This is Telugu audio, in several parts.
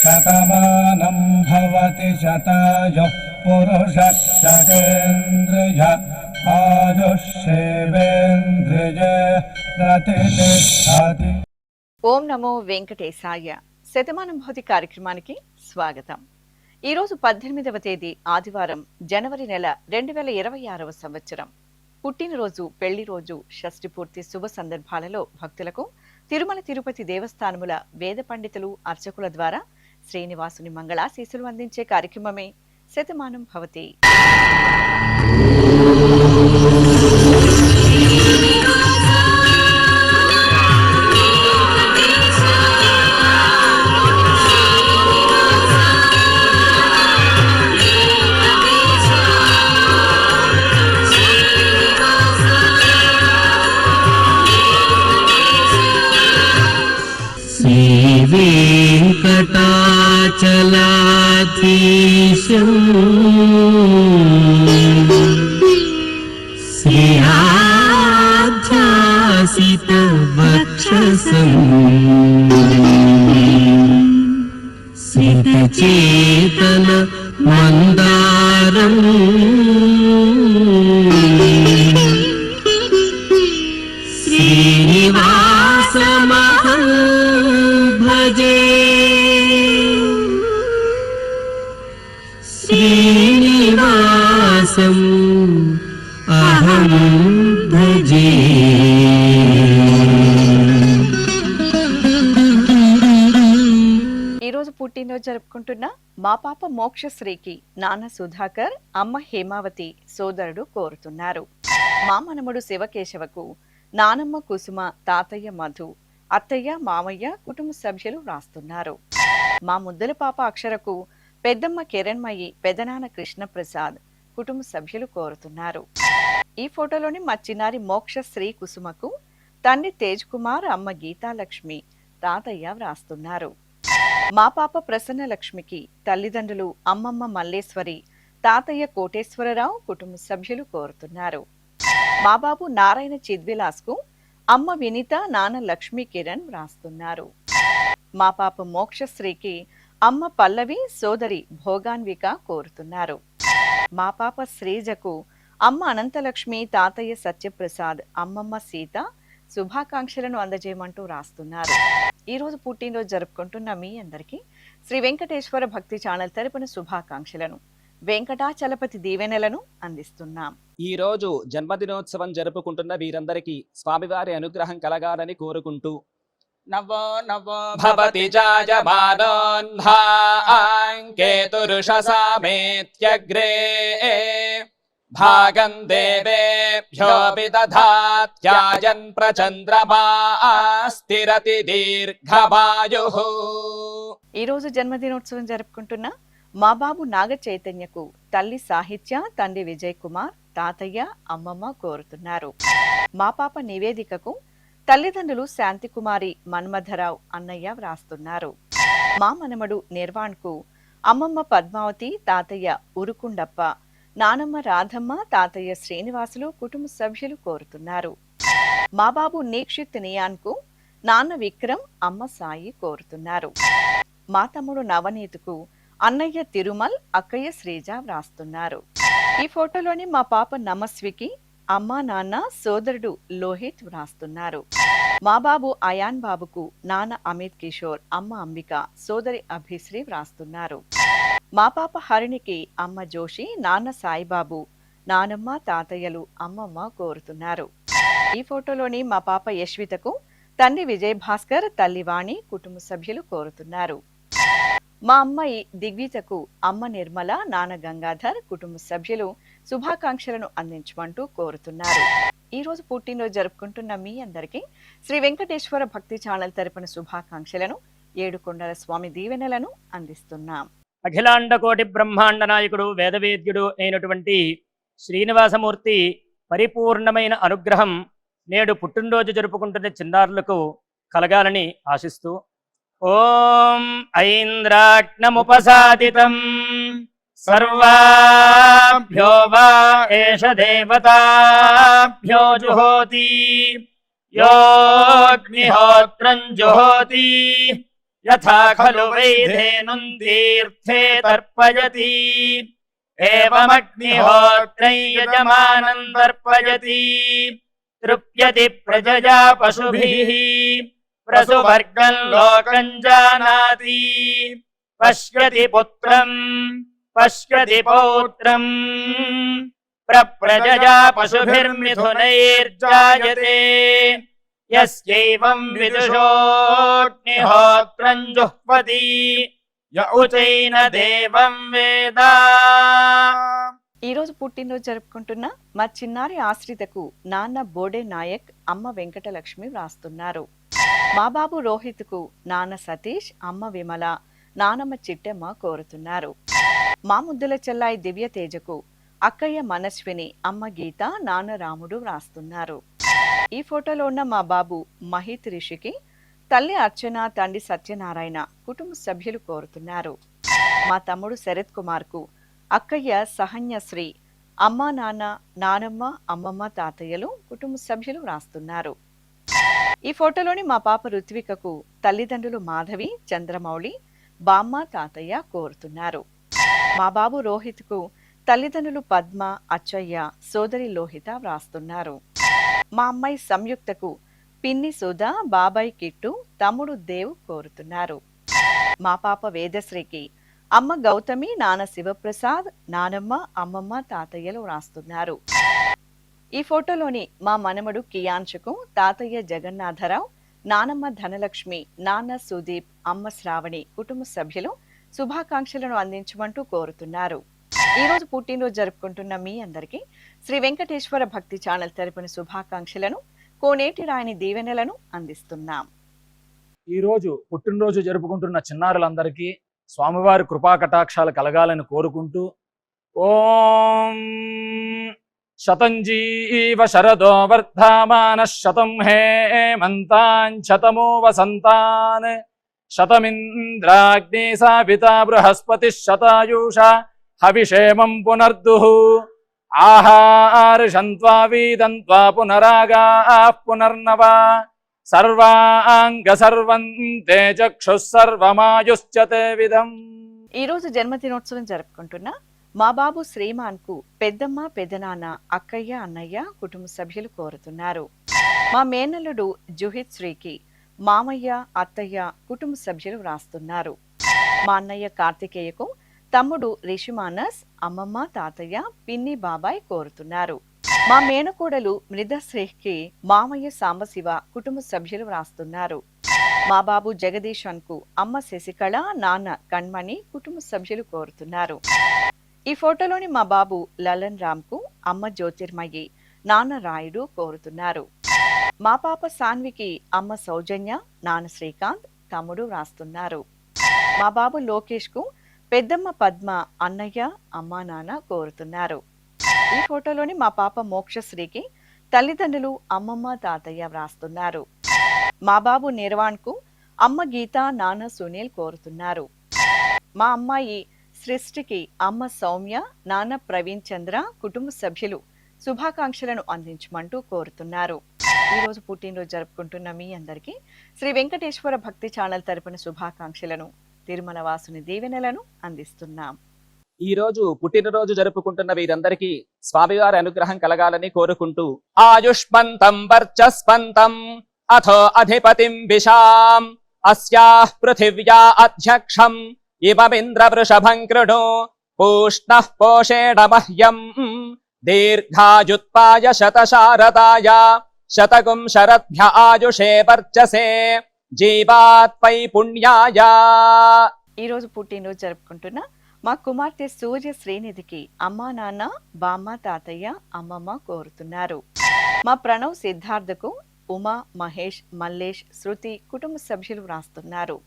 శతమానం భవతి శతాయుః పురుషः శతేంద్రియ ఆయుష్యేవేంద్రియ ప్రతిష్ఠతి. ఓం నమో వెంకటేశాయ. శతమానం భవతి కార్యక్రమానికి స్వాగతం. ఈరోజు 18వ తేదీ ఆదివారం, జనవరి నెల 2026వ సంవత్సరం. పుట్టినరోజు, పెళ్లి రోజు, షష్ఠి పూర్తి శుభ సందర్భాలలో భక్తులకు తిరుమల తిరుపతి దేవస్థానముల వేద పండితులు, అర్చకుల ద్వారా శ్రీనివాసుని మంగళాశీస్సులు అందించే కార్యక్రమమే శతమానం భవతి. వెంకటాచలాధీశం శ్రీయాధ్యాసిత వక్షసం సితచేతన మందారం శ్రీనివాసమహం భజే. శ్రీనివాసం అహం భజే. ఈరోజు పుట్టినరోజు జరుపుకుంటున్న మా పాప మోక్షశ్రీకి నాన్న సుధాకర్, అమ్మ హేమావతి, సోదరుడు కోరుతున్నారు. మా మనముడు శివకేశవకు నానమ్మ కుసుమ, తాతయ్య మధు, అత్తయ్య, మామయ్య, కుటుంబ సభ్యులు వ్రాస్తున్నారు. మా ముద్దల పాప అక్షరకు పెద్దమ్మ కిరణ్మయి, పెదనాన్న కృష్ణప్రసాద్, కుటుంబ సభ్యులు కోరుతున్నారు. ఈ ఫోటోలోని మా చిన్నారి మోక్షశ్రీ కుసుమకు తండ్రి తేజ్ కుమార్, అమ్మ గీతాలక్ష్మి, తాతయ్య వ్రాస్తున్నారు. మా పాప ప్రసన్న లక్ష్మికి తల్లిదండ్రులు అమ్మమ్మ మల్లేశ్వరి, తాతయ్య కోటేశ్వరరావు, కుటుంబ సభ్యులు కోరుతున్నారు. మా బాబు నారాయణ చిద్విలాస్ కు అమ్మ వినిత, నాన్న లక్ష్మీ కిరణ్ వ్రాస్తున్నారు. మా పాప మోక్షశ్రీకి అమ్మ పల్లవి, సోదరి భోగాన్విక కోరుతున్నారు. మా పాప శ్రీజకు అమ్మ అనంతలక్ష్మి, తాతయ్య సత్యప్రసాద్, అమ్మమ్మ సీత శుభాకాంక్షలను అందజేయమంటూ రాస్తున్నారు. ఈ రోజు పుట్టినరోజు జరుపుకుంటున్న మీ అందరికీ శ్రీ వెంకటేశ్వర భక్తి ఛానల్ తరపున శుభాకాంక్షలను, వెంకటాచలపతి దీవెనలను అందిస్తున్నాం. ఈ రోజు జన్మదినోత్సవం జరుపుకుంటున్న వీరందరికీ స్వామివారి అనుగ్రహం కలగాలని కోరుకుంటూ నవో నవో భవతి జాయమానోన్హాంకేతురుషసామేత్యగ్రే భాగం దేవేభ్యో విదధాత్యాయన్ ప్రచంద్రమా స్థిరతి దీర్ఘమాయుః. ఈ రోజు జన్మదినోత్సవం జరుపుకుంటున్న మా బాబు నాగ చైతన్యకు తల్లి సాహిత్య, తండ్రి విజయ్ కుమార్, తాతయ్య, అమ్మమ్మ కోరుతున్నారు. మా పాప నివేదికకు తల్లిదండ్రులు శాంతికుమారి, మన్మధరావు, అన్నయ్య వ్రాస్తున్నారు. మా మనమడు నిర్వాణ్ కు అమ్మమ్మ పద్మావతి, తాతయ్య ఉరుకుండప్ప, నానమ్మ రాధమ్మ, తాతయ్య శ్రీనివాసులు, కుటుంబ సభ్యులు కోరుతున్నారు. మా బాబు నీక్షిత్ నియాన్ కు నాన్న విక్రమ్, అమ్మ సాయి కోరుతున్నారు. మా తమ్ముడు నవనీత్కు అన్నయ్య తిరుమల్, అక్కయ్య శ్రీజ వ్రాస్తున్నారు. ఈ ఫోటోలోని మా పాప నమస్వికి అమ్మ, నాన్న, సోదరుడు లోహిత్ వ్రాస్తున్నారు. మా బాబు అయాన్ బాబుకు నాన్న అమిత్ కిషోర్, అమ్మ అంబిక, సోదరి అభిశ్రీ వ్రాస్తున్నారు. మా పాప హరిణికి అమ్మ జోషి, నాన్న సాయిబాబు, నానమ్మ, తాతయ్యలు, అమ్మమ్మ కోరుతున్నారు. ఈ ఫోటోలోని మా పాప యశ్వితకు తండ్రి విజయ్ భాస్కర్, తల్లి వాణి, కుటుంబ సభ్యులు కోరుతున్నారు. మా అమ్మాయి దిగ్విజకు అమ్మ నిర్మల, నాన్న గంగాధర్, కుటుంబ సభ్యులు శుభాకాంక్షలను అందించమంటూ కోరుతున్నారు. ఈ రోజు పుట్టినరోజు జరుపుకుంటున్న మీ అందరికీ శ్రీ వెంకటేశ్వర భక్తి ఛానల్ తరపున శుభాకాంక్షలను, ఏడుకొండల స్వామి దీవెనలను అందిస్తున్నాం. అఖిలాండ కోటి బ్రహ్మాండ నాయకుడు, వేదవేద్యుడు అయినటువంటి శ్రీనివాసమూర్తి పరిపూర్ణమైన అనుగ్రహం నేడు పుట్టినరోజు జరుపుకుంటున్న చిన్నారులకు కలగాలని ఆశిస్తూ ఓం ఐంద్రాగ్నముపసాదితం सर्वाभ्यो वा एष देवताभ्यो जुहोति योऽग्निहोत्रं जुहोति यथा खलु वैधेनुं तीर्थे तर्पयति एवमग्निहोत्रं यजमानं तर्पयति तृप्यति प्रजया पशुभिः प्रसुवर्गं लोकं जानाति पश्यति पुत्रं पश्यति पौत्रं प्रजया पशुभिर्मिथुनैर्जायते यस्यैवं विदुषोऽग्निहोत्रं जुह्वति य उचैन देवं वेद। ఈ రోజు పుట్టినరోజు జరుపుకుంటున్న మా చిన్నారి ఆశ్రితకు నాన్న బోడే నాయక్, అమ్మ వెంకటలక్ష్మి వ్రాస్తున్నారు. మా బాబు రోహిత్కు నాన్న సతీష్, అమ్మ విమల, నానమ్మ చిట్టెమ్మ కోరుతున్నారు. మా ముద్దుల చెల్లాయి దివ్య తేజకు అక్కయ్య మనస్విని, అమ్మ గీత, నాన్న రాముడు వ్రాస్తున్నారు. ఈ ఫోటోలో ఉన్న మా బాబు మహిత్ రిషికి తల్లి అర్చన, తండ్రి సత్యనారాయణ, కుటుంబ సభ్యులు కోరుతున్నారు. మా తమ్ముడు శరత్ కుమార్కు అక్కయ్య సహన్యశ్రీ, అమ్మ నాన్న, నానమ్మ, అమ్మమ్మ, తాతయ్యలు, కుటుంబ సభ్యులు వ్రాస్తున్నారు. ఈ ఫోటోలోని మా పాప రుత్వికకు తల్లిదండ్రులు మాధవి, చంద్రమౌళి, బామ్మ, తాతయ్య కోరుతున్నారు. మా బాబు రోహిత్కు తల్లిదండ్రులు పద్మ, అచ్చయ్య, సోదరి లోహిత వ్రాస్తున్నారు. మా అమ్మాయి సంయుక్తకు పిన్ని సుధా, బాబాయ్ కిట్టు, తమ్ముడు దేవ్ కోరుతున్నారు. మా పాప వేదశ్రీకి అమ్మ గౌతమి, నాన్న శివప్రసాద్, నానమ్మ, అమ్మమ్మ, తాతయ్యలు వ్రాస్తున్నారు. ఈ ఫోటోలోని మా మనమడు కియాంచుకు తాతయ్య జగన్నాథరావు, నానమ్మ ధనలక్ష్మి, నాన్న సుదీప్, అమ్మ శ్రావణి, కుటుంబ సభ్యులు శుభాకాంక్షలను అందించమంటూ కోరుతున్నారు. ఈ రోజు పుట్టినరోజు జరుపుకుంటున్న మీ అందరికీ శ్రీ వెంకటేశ్వర భక్తి ఛానల్ తరపున శుభాకాంక్షలను, కోనేటి రాయని దీవెనలను అందిస్తున్నాం. ఈ రోజు పుట్టినరోజు జరుపుకుంటున్న చిన్నారులందరికీ స్వామివారి కృపా కటాక్షాలు కలగాలని కోరుకుంటూ ఓం శతంజీవ శరదో వర్ధమాన శతం హేమంతాన్ శతమో వసంతాన్ శతమింద్రాగ్ని సావితా బృహస్పతి శతాయుష హవిషేమం పునర్దుః ఆహార్షంత్వా వీదంత్వా పునరాగా పునర్నవ సర్వాంగ సర్వంతే చక్షుః సర్వమాయుశ్చతే విధం. ఈ రోజు జన్మదినోత్సవం జరుపుకుంటున్న మా బాబు శ్రీమాన్ కు పెద్దమ్మ, పెద్దనాన్న, అక్కయ్య, అన్నయ్య, కుటుంబ సభ్యులు కోరుతున్నారు. మా మేనల్లుడు జుహిత్ శ్రీకి మామయ్య, అత్తయ్య, కుటుంబ సభ్యులు వ్రాస్తున్నారు. మా అన్నయ్య కార్తికేయకు తమ్ముడు రిషిమానస్, అమ్మమ్మ, తాతయ్య, పిన్ని, బాబాయ్ కోరుతున్నారు. మా మేనకోడలు మృదశ్రీకి మామయ్య సాంబశివ, కుటుంబ సభ్యులు వ్రాస్తున్నారు. మా బాబు జగదీశన్ కు అమ్మ శశికళ, నాన్న కణ్మణి, కుటుంబ సభ్యులు కోరుతున్నారు. ఈ ఫోటోలోని మా బాబు లలన్ రామ్ కు అమ్మ జ్యోతిర్మయి, నాన్న రాయుడు కోరుతున్నారు. మా పాప సాన్వికి అమ్మ సౌజన్య, నాన్న శ్రీకాంత్, తమ్ముడు వ్రాస్తున్నారు. మా బాబు లోకేష్ కు పెద్దమ్మ పద్మ, అన్నయ్య, అమ్మా, నాన్న కోరుతున్నారు. ఈ ఫోటోలోని మా పాప మోక్షశ్రీకి తల్లిదండ్రులు అమ్మమ్మ, తాతయ్య వ్రాస్తున్నారు. మా బాబు నిర్వాణ్ కు అమ్మ గీత, నాన్న సునీల్ కోరుతున్నారు. మా అమ్మాయి సృష్టికి అమ్మ సౌమ్య, నాన్న ప్రవీణ్ చంద్ర, కుటుంబ సభ్యులు శుభాకాంక్షలను అందించమంటూ కోరుతున్నారు. ఈ రోజు పుట్టినరోజు జరుపుకుంటున్న మీ అందరికీ శ్రీ వెంకటేశ్వర భక్తి ఛానల్ తరపున శుభాకాంక్షలను, తిరుమల వాసుని దీవెనలను అందిస్తున్నాం. ఈ రోజు పుట్టినరోజు జరుపుకుంటున్న వీరందరికీ స్వామివారి అనుగ్రహం కలగాలని కోరుకుంటూ ఆయుష్మంతం వర్చస్వంతం అథో అధిపతిం విశాం అస్యాః పృథివ్యా అధ్యక్షం ఇమమింద్ర వృషభం కృణు పూష్ణః పోషేణ మహ్యం దీర్ఘాయుత్పాయ శతశారదాయ శతగుం శరద్భ్య ఆయుషే వర్చసే జీవాత్పై పుణ్యాయ. ఈ రోజు పుట్టినరోజు జరుపుకుంటున్న మా కుమార్తె సూర్య శ్రీనిధికి అమ్మా, నాన్న, బామ్మ, తాతయ్య, అమ్మమ్మ కోరుతున్నారు. మా ప్రణవ్ సిద్ధార్థకు ఉమా, మహేష్, మల్లేష్, శృతి, కుటుంబ సభ్యులు వ్రాస్తున్నారు.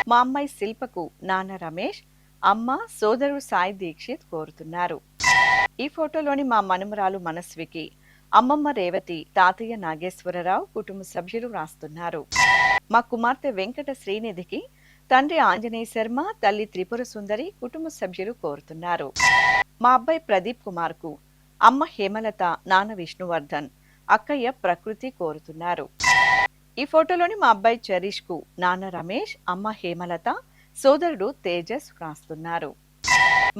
మా అమ్మాయి శిల్పకు నాన్న రమేష్, అమ్మ, సోదరుడు సాయి దీక్షిత్ కోరుతున్నారు. ఈ ఫోటోలోని మా మనుమరాలు మనస్వికి అమ్మమ్మ రేవతి, తాతయ్య నాగేశ్వరరావు, కుటుంబ సభ్యులు వ్రాస్తున్నారు. మా కుమార్తె వెంకట శ్రీనిధికి తండ్రి ఆంజనేయ శర్మ, తల్లి త్రిపుర సుందరి కుటుంబ సభ్యులు కోరుతున్నారు. మా అబ్బాయి ప్రదీప్ కుమార్ కు అమ్మ హేమలత, నాన్న విష్ణువర్ధన్, అక్కయ్య ప్రకృతి కోరుతున్నారు. ఈ ఫోటోలోని మా అబ్బాయి చరీష్ కు నాన్న రమేష్, అమ్మ హేమలత, సోదరుడు తేజస్ రాస్తున్నారు.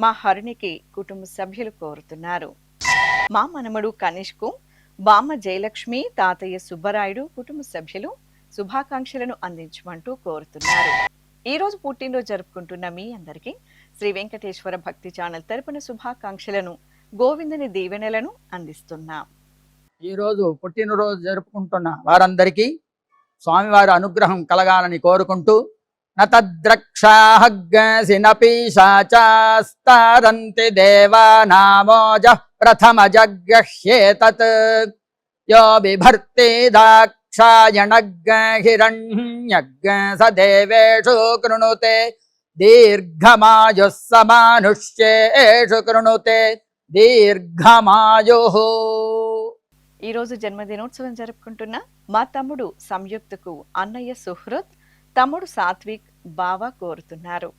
మా హరునికి కుటుంబ సభ్యులు కోరుతున్నారు. మా మనమడు కనిష్ కు బామ్మ జయలక్ష్మి, తాతయ్య సుబ్బరాయుడు కుటుంబ సభ్యులు శుభాకాంక్షలను అందించమంటూ కోరుతున్నారు. ఈ రోజు పుట్టినరోజు జరుపుకుంటున్న మీ అందరికీ శ్రీ వెంకటేశ్వర భక్తి ఛానల్ తరపున శుభాకాంక్షలను, గోవిందుని దీవెనలను అందిస్తున్నాం. ఈరోజు పుట్టినరోజు జరుపుకుంటున్న వారందరికీ స్వామివారి అనుగ్రహం కలగాలని కోరుకుంటూ, నతద్రక్షాహగ్గసినపీశాచాస్తారంతి దేవానామోజ ప్రథమ జగ్గహ్యేతత్ యో బిభర్తి దాక్షాయణగ్గహిరణ్యగ్గ స దేవేషు కృణుతే దీర్ఘమాయుః సమానుష్యేషు కృణుతే దీర్ఘమాయుః. ఈ రోజు జన్మదినోత్సవం జరుపుకుంటున్న మా తమ్ముడు సంయుక్తకు అన్నయ్య సుహృత్, తమ్ముడు సాత్విక్, బావ కోరుతున్నారు.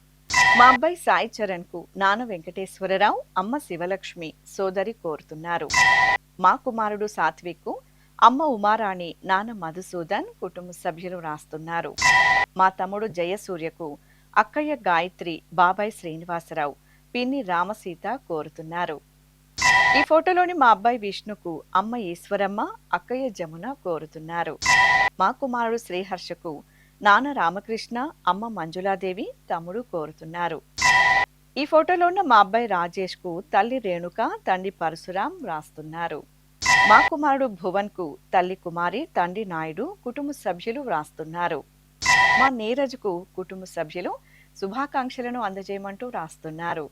మా అబ్బాయి సాయి చరణ్ కు నాన్న వెంకటేశ్వరరావు, అమ్మ శివలక్ష్మి, సోదరి కోరుతున్నారు. మా కుమారుడు సాత్విక్ కు అమ్మ ఉమారాణి, నాన్న మధుసూదన్, కుటుంబ సభ్యులు రాస్తున్నారు. మా తమ్ముడు జయసూర్యకు అక్కయ్య గాయత్రి, బాబాయ్ శ్రీనివాసరావు, పిన్ని రామసీత కోరుతున్నారు. ఈ ఫోటోలోని మా అబ్బాయి విష్ణుకు అమ్మ ఈశ్వరమ్మ, అక్కయ్య జమున కోరుతున్నారు. మా కుమారుడు శ్రీహర్షకు నాన్న రామకృష్ణ, అమ్మ మంజులాదేవి, తమ్ముడు కోరుతున్నారు. ఈ ఫోటోలో ఉన్న మా అబ్బాయి రాజేష్ కు తల్లి రేణుక, తండ్రి పరశురాం రాస్తున్నారు. మా కుమారుడు భువన్ కు తల్లి కుమారి, తండ్రి నాయుడు, కుటుంబ సభ్యులు రాస్తున్నారు. మా నీరజ్కు కుటుంబ సభ్యులు శుభాకాంక్షలను అందజేయమంటూ రాస్తున్నారు.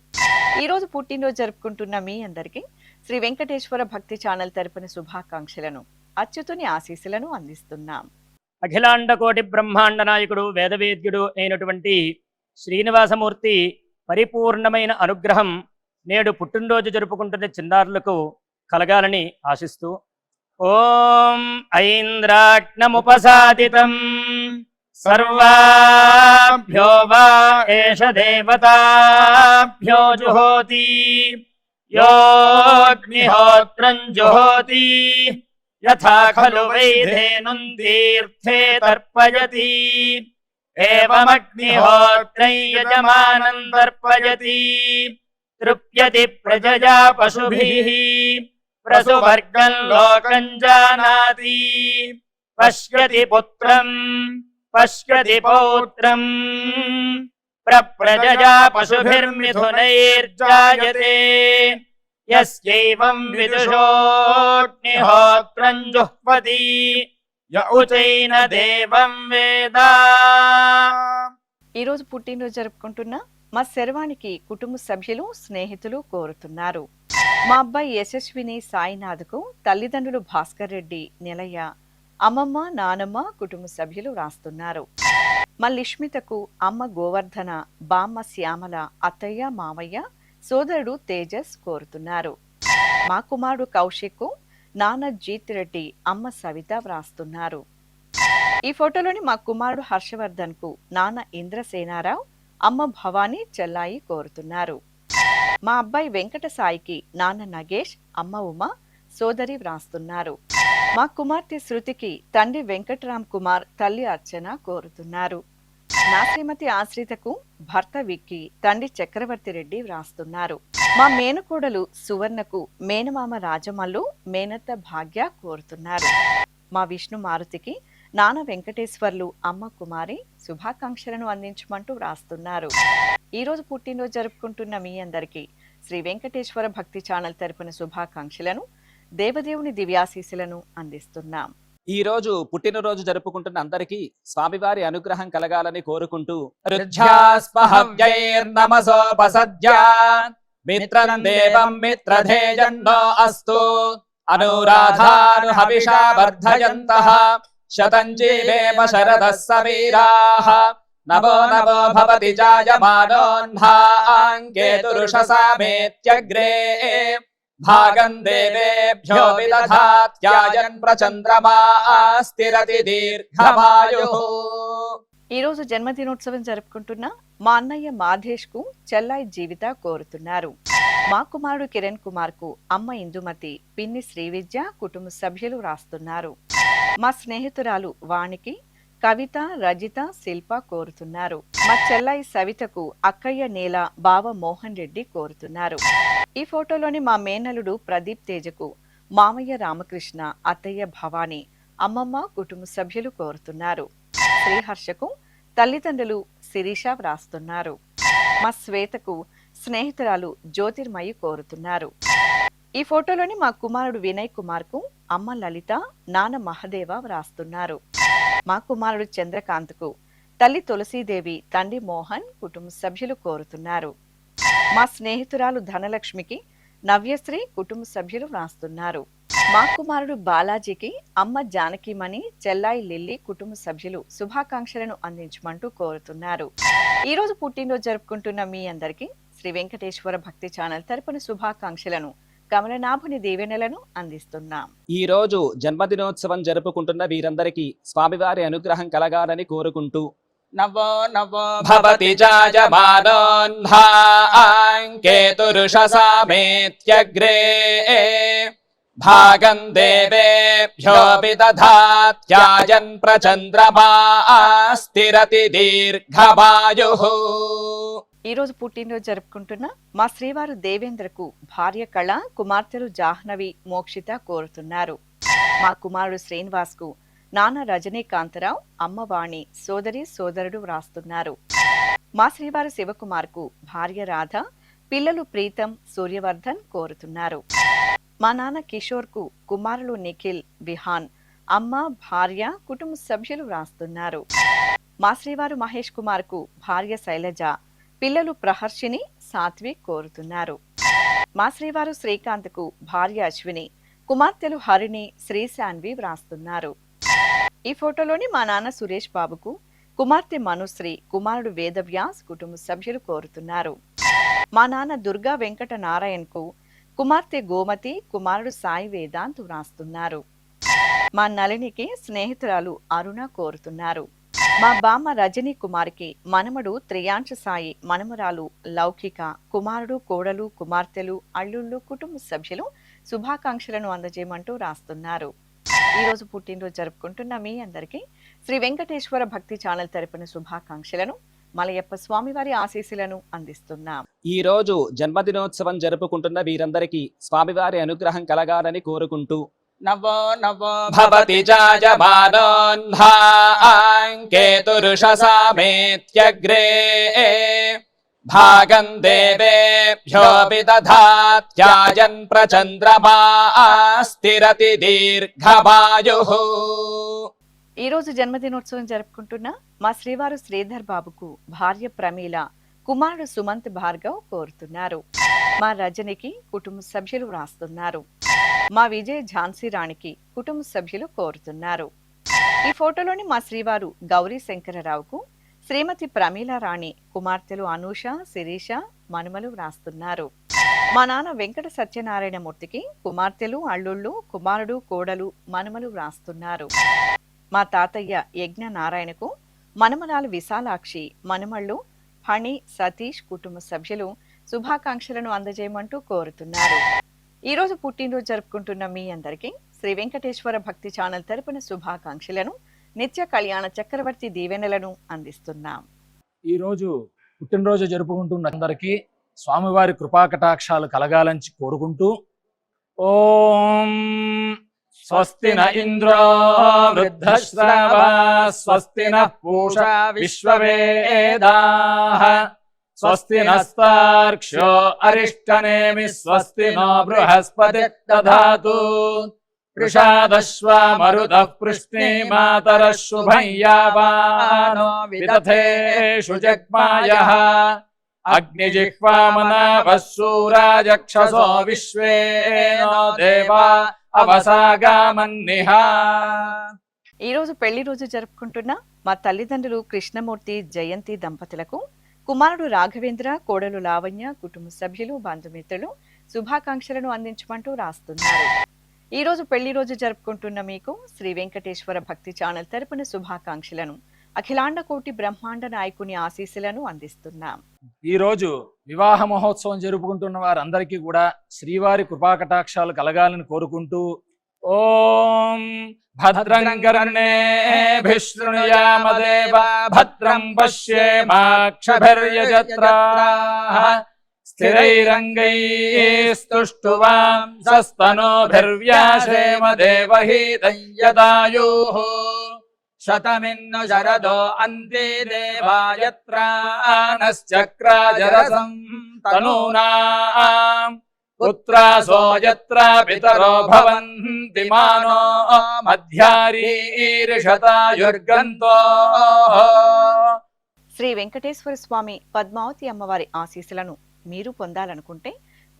ఈ రోజు పుట్టినరోజు జరుపుకుంటున్న మీ అందరికీ శ్రీ వెంకటేశ్వర భక్తి ఛానల్ తరపున శుభాకాంక్షలను, అచ్యుతుని ఆశీస్సులను అందిస్తున్నాం. అఖిలాండ కోటి బ్రహ్మాండ నాయకుడు, వేదవేద్యుడు అయినటువంటి శ్రీనివాసమూర్తి పరిపూర్ణమైన అనుగ్రహం నేడు పుట్టినరోజు జరుపుకుంటున్న చిన్నారులకు కలగాలని ఆశిస్తూ, ఓం ఐంద్రాగ్నముపసాదితం సర్వాభ్యో వా ఏష దేవతాభ్యో జుహోతి యోగ్నిహోత్రం జుహోతి యథా ఖలు వైధేనుం తీర్థే తర్పయతి ఏవమగ్నిహోత్రం యజమానం తర్పయతి తృప్యతి ప్రజయా పశుభిః ప్రసువర్గం లోకం జానాతి పశ్యతి పుత్రం పశ్యతి పౌత్రం ప్రజయా పశుభిర్మిథునైర్జాయతే యస్యైవం విదుషోగ్నిహోత్రం జుహ్వతి య ఉచైన దేవం వేద. ఈ రోజు పుట్టినరోజు జరుపుకుంటున్న మా శర్వానికి కుటుంబ సభ్యులు, స్నేహితులు కోరుతున్నారు. మా అబ్బాయి యశస్విని సాయినాథ్కు తల్లిదండ్రులు భాస్కర్ రెడ్డి, నిలయ, అమ్మమ్మ, నానమ్మ, కుటుంబ సభ్యులు రాస్తున్నారు. మా లిష్మితకు అమ్మ గోవర్ధన, బామ్మ శ్యామల, అత్తయ్య, మామయ్య, సోదరుడు తేజస్ కోరుతున్నారు. మా కుమారుడు కౌశిక్, నాన్న జీత్ రెడ్డి, అమ్మ సవిత వ్రాస్తున్నారు. ఈ ఫోటోలోని మా కుమారుడు హర్షవర్ధన్ కు నాన్న ఇంద్రసేనారావు, అమ్మ భవానీ, చెల్లాయి కోరుతున్నారు. మా అబ్బాయి వెంకట సాయికి నాన్న నగేష్, అమ్మ ఉమ, సోదరి వ్రాస్తున్నారు. మా కుమార్తె శృతికి తండ్రి వెంకటరామ్ కుమార్, తల్లి అర్చన కోరుతున్నారు. నా శ్రీమతి ఆశ్రితకు భర్త విక్కి, తండ్రి చక్రవర్తి రెడ్డి వ్రాస్తున్నారు. మా మేనకోడలు సువర్ణకు మేనమామ రాజమల్లు, మేనత్త భాగ్య కోరుతున్నారు. మా విష్ణు మారుతికి నాన్న వెంకటేశ్వర్లు, అమ్మ కుమారి శుభాకాంక్షలను అందించమంటూ వ్రాస్తున్నారు. ఈ రోజు పుట్టినరోజు జరుపుకుంటున్న మీ అందరికీ శ్రీ వెంకటేశ్వర భక్తి ఛానల్ తరపున శుభాకాంక్షలను, దేవదేవుని దివ్యాశీస్సులను అందిస్తున్నాం. ఈ రోజు పుట్టినరోజు జరుపుకుంటున్న అందరికీ స్వామివారి అనుగ్రహం కలగాలని కోరుకుంటూ, రుధ్యాస్పహవ్యైర్నమసోపసద్యా మిత్రం దేవం మిత్రధేజన్నో అస్తు అనురాధాను హవిషా వర్ధయంతః శతం జీవేమ శరదః సమీరాః నవో నవో భవతి జాయమానోన్హాంకేతురుషసా మేత్యగ్రే భాగం దేవేభ్యో విదధాత్యాయన్ ప్రచంద్రమా స్థిరతి దీర్ఘమాయుః. ఈ రోజు జన్మదినోత్సవం జరుపుకుంటున్న మా అన్నయ్య మాధేష్ కు చెల్లాయి జీవిత కోరుతున్నారు. మా కుమారుడు కిరణ్ కుమార్ కు అమ్మ ఇందుమతి, పిన్ని శ్రీవిద్య కుటుంబ సభ్యులు రాస్తున్నారు. మా స్నేహితురాలు వాణికి కవిత, రజిత, శిల్ప కోరుతున్నారు. మా చెల్లాయి సవితకు అక్కయ్య నేల, బావ మోహన్ రెడ్డి కోరుతున్నారు. ఈ ఫోటోలోని మా మేనలుడు ప్రదీప్ తేజకు మామయ్య రామకృష్ణ, అత్తయ్య భవానీ, అమ్మమ్మ కుటుంబ సభ్యులు కోరుతున్నారు. శ్రీహర్షకు తల్లిదండ్రులు శిరీష వ్రాస్తున్నారు. మా శ్వేతకు స్నేహితురాలు జ్యోతిర్మయి కోరుతున్నారు. ఈ ఫోటోలోని మా కుమారుడు వినయ్ కుమార్ కు అమ్మ లలిత, నాన్న మహదేవ వ్రాస్తున్నారు. మా కుమారుడు చంద్రకాంత్ కు తల్లి తులసీదేవి, తండ్రి మోహన్ కుటుంబ సభ్యులు కోరుతున్నారు. మా స్నేహితురాలు ధనలక్ష్మికి నవ్యశ్రీ కుటుంబ సభ్యులు వ్రాస్తున్నారు. మా కుమారుడు బాలాజీకి అమ్మ జానకిమణి, చెల్లాయి లిల్లీ కుటుంబ సభ్యులు శుభాకాంక్షలను అందించమంటూ కోరుతున్నారు. ఈ రోజు పుట్టినరోజు జరుపుకుంటున్న మీ అందరికీ శ్రీ వెంకటేశ్వర భక్తి ఛానల్ తరపున శుభాకాంక్షలను, కమలనాభుని దీవెనలను అందిస్తున్నాం. ఈ రోజు జన్మదినోత్సవం జరుపుకుంటున్న వీరందరికీ స్వామివారి అనుగ్రహం కలగాలని కోరుకుంటూ నవో నవో భవతి జాయమానోన్హాంకేతురుషసామేత్యగ్రే భాగం దేవేభ్యోపి దధాత్యాయన్ ప్రచంద్రమా స్థిరతి దీర్ఘమాయుః. ఈ రోజు పుట్టినరోజు జరుపుకుంటున్న మా శ్రీవారు దేవేంద్రకు భార్య కళ, కుమార్తెలు జాహ్నవి, మోక్షిత కోరుతున్నారు. మా కుమారుడు శ్రీనివాస్ కు నాన్న రజనీకాంతరావు, అమ్మ వాణి, సోదరి సోదరుడు వ్రాస్తున్నారు. మా శ్రీవారు శివకుమార్ కు భార్య రాధ, పిల్లలు ప్రీతం, సూర్యవర్ధన్ కోరుతున్నారు. మా నాన్న కిషోర్ కు కుమారులు నిఖిల్, విహాన్, అమ్మ, భార్య, కుటుంబ సభ్యులు వ్రాస్తున్నారు. మా శ్రీవారు మహేష్ కుమార్ కు భార్య శైలజ, పిల్లలు ప్రహర్షిని, సాత్విక్ కోరుతున్నారు. మా శ్రీవారు శ్రీకాంత్ కు భార్య అశ్విని, కుమార్తెలు హరిణి, శ్రీశాన్వి వ్రాస్తున్నారు. ఈ ఫోటోలోని మా నాన్న సురేష్ బాబుకు కుమార్తె మనుశ్రీ, కుమారుడు వేదవ్యాస్ కుటుంబ సభ్యులు కోరుతున్నారు. మా నాన్న దుర్గా వెంకట నారాయణ్ కు కుమార్తె గోమతి, కుమారుడు సాయి వేదాంత్ వ్రాస్తున్నారు. మా నళినికి స్నేహితురాలు అరుణ కోరుతున్నారు. మా బామ్మ రజనీ కుమార్కి మనమడు త్రియాంశ సాయి, మనమరాలు లౌకిక, కుమారుడు, కోడలు, కుమార్తెలు, అల్లుళ్ళు కుటుంబ సభ్యులు శుభాకాంక్షలను అందజేయమంటూ రాస్తున్నారు. ఈ రోజు పుట్టినరోజు జరుపుకుంటున్న మీ అందరికీ శ్రీ వెంకటేశ్వర భక్తి ఛానల్ తరపున శుభాకాంక్షలను, మలయప్ప స్వామివారి ఆశీస్సులను అందిస్తున్నాం. ఈ రోజు జన్మదినోత్సవం జరుపుకుంటున్న వీరందరికీ స్వామివారి అనుగ్రహం కలగాలని కోరుకుంటూ నవో నవో భవతి జాయమానోన్హాంకేతురుషసామేత్యగ్రే భాగం దేవేభ్యోపి దధాత్యాయన్ ప్రచంద్రమా స్థిరతి దీర్ఘమాయుః. ఈ రోజు జన్మదినోత్సవం జరుపుకుంటున్న మా శ్రీవారు శ్రీధర్ బాబుకు భార్య ప్రమీల, కుమారుడు సుమంత్ భార్గవ్ కోరుతున్నారు. మా రజనికి కుటుంబ సభ్యులు వ్రాస్తున్నారు. మా విజయ్ ఝాన్సీ రాణికి కుటుంబ సభ్యులు కోరుతున్నారు. ఈ ఫోటోలోని మా శ్రీవారు గౌరీ శంకరరావుకు శ్రీమతి ప్రమీల రాణి, కుమార్తెలు అనూష, శిరీష, మనుమలు వ్రాస్తున్నారు. మా నాన్న వెంకట సత్యనారాయణమూర్తికి కుమార్తెలు, అల్లుళ్ళు, కుమారుడు, కోడలు, మనుమలు వ్రాస్తున్నారు. మా తాతయ్య యజ్ఞ నారాయణకు మనమరాలు విశాలాక్షి, మనుమళ్ళు ఫణి, సతీష్ కుటుంబ సభ్యులు శుభాకాంక్షలను అందజేయమంటూ కోరుతున్నారు. ఈ రోజు పుట్టినరోజు జరుపుకుంటున్న మీ అందరికీ శ్రీ వెంకటేశ్వర భక్తి ఛానల్ తరపున శుభాకాంక్షలను, నిత్య కళ్యాణ చక్రవర్తి దీవెనలను అందిస్తున్నాం. ఈ రోజు పుట్టినరోజు జరుపుకుంటున్న అందరికీ స్వామివారి కృపాకటాక్షాలు కలగాలని కోరుకుంటూ ఓం స్వస్తి న ఇంద్రో వృద్ధశ్రవా స్వస్తి నః పూషా విశ్వవేదాః స్వస్తి నస్తార్క్ష్యో అరిష్టనేమి స్వస్తి నో బృహస్పతి దధాతు వృషాదశ్వా మరుతః పృష్ణీమాతరః శుభం యావానో విదథేషు జగ్మాయః అగ్నిజిహ్వామనాభः శూరాజక్షసో విశ్వేనో దేవా అవసాగామన్నిహా. ఈ రోజు పెళ్లి రోజు జరుపుకుంటున్న మా తల్లిదండ్రులు కృష్ణమూర్తి, జయంతి దంపతులకు కుమారుడు రాఘవేంద్ర, కోడలు లావణ్య, కుటుంబ సభ్యులు, బంధుమిత్రులు శుభాకాంక్షలను అందించమంటూ రాస్తున్నారు. ఈ రోజు పెళ్లి రోజు జరుపుకుంటున్న మీకు శ్రీ వెంకటేశ్వర భక్తి ఛానల్ తరపున శుభాకాంక్షలను, అఖిలాండ కోటి బ్రహ్మాండ నాయకుని ఆశీస్సులను అందిస్తున్నాం. ఈ రోజు వివాహ మహోత్సవం జరుపుకుంటున్న వారందరికీ కూడా శ్రీవారి కృపాకటాక్షాలు కలగాలని కోరుకుంటూ ఓం భద్రం కర్ణేభిః శృణుయామ దేవా భద్రం పశ్యేమాక్షభిర్యజత్రాః స్థిరైరంగైస్తుష్టువాంసస్తనోభిర్వ్యాసేమ దేవహీతం యదాయుః శతమిన్ను శరదో అంతే దేవాయత్రానశ్చక్రాజరసం తనూనాం పుత్రాసో యత్ర పితరో భవంతి మానో మధ్యారీర్షతాయుర్గంతో. శ్రీ వెంకటేశ్వర స్వామి పద్మావతి అమ్మవారి ఆశీస్సులను మీరు పొందాలనుకుంటే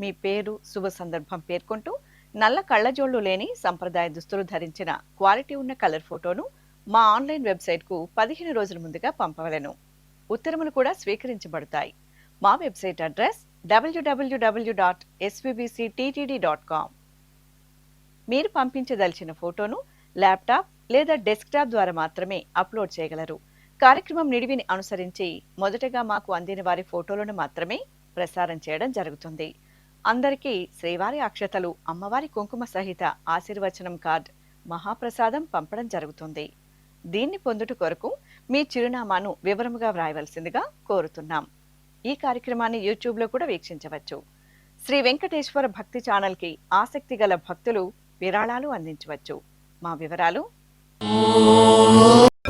మీ పేరు శుభ సందర్భం పేర్కొంటూ నల్ల కళ్ళజోళ్లు లేని సంప్రదాయ దుస్తులు ధరించిన క్వాలిటీ ఉన్న కలర్ ఫోటోను మా ఆన్లైన్ వెబ్సైట్కు 15 రోజుల ముందుగా పంపవలెను. ఉత్తరములు కూడా స్వీకరించబడతాయి. మా వెబ్సైట్ అడ్రస్ www.svbcttd.com. మీరు పంపించదలిచిన ఫోటోను ల్యాప్టాప్ లేదా డెస్క్టాప్ ద్వారా మాత్రమే అప్లోడ్ చేయగలరు. కార్యక్రమం నిడివిని అనుసరించి మొదటగా మాకు అందిన వారి ఫోటోలను మాత్రమే ప్రసారం చేయడం జరుగుతుంది. అందరికీ శ్రీవారి అక్షతలు, అమ్మవారి కుంకుమ సహిత ఆశీర్వచనం కార్డ్, మహాప్రసాదం పంపడం జరుగుతుంది. దీన్ని పొందుట కొరకు మీ చిరునామాను వివరముగా వ్రాయవలసిందిగా కోరుతున్నాం. ఈ కార్యక్రమాన్ని యూట్యూబ్లో కూడా వీక్షించవచ్చు. శ్రీ వెంకటేశ్వర భక్తి ఛానల్కి ఆసక్తి గల భక్తులు విరాళాలు అందించవచ్చు. మా వివరాలు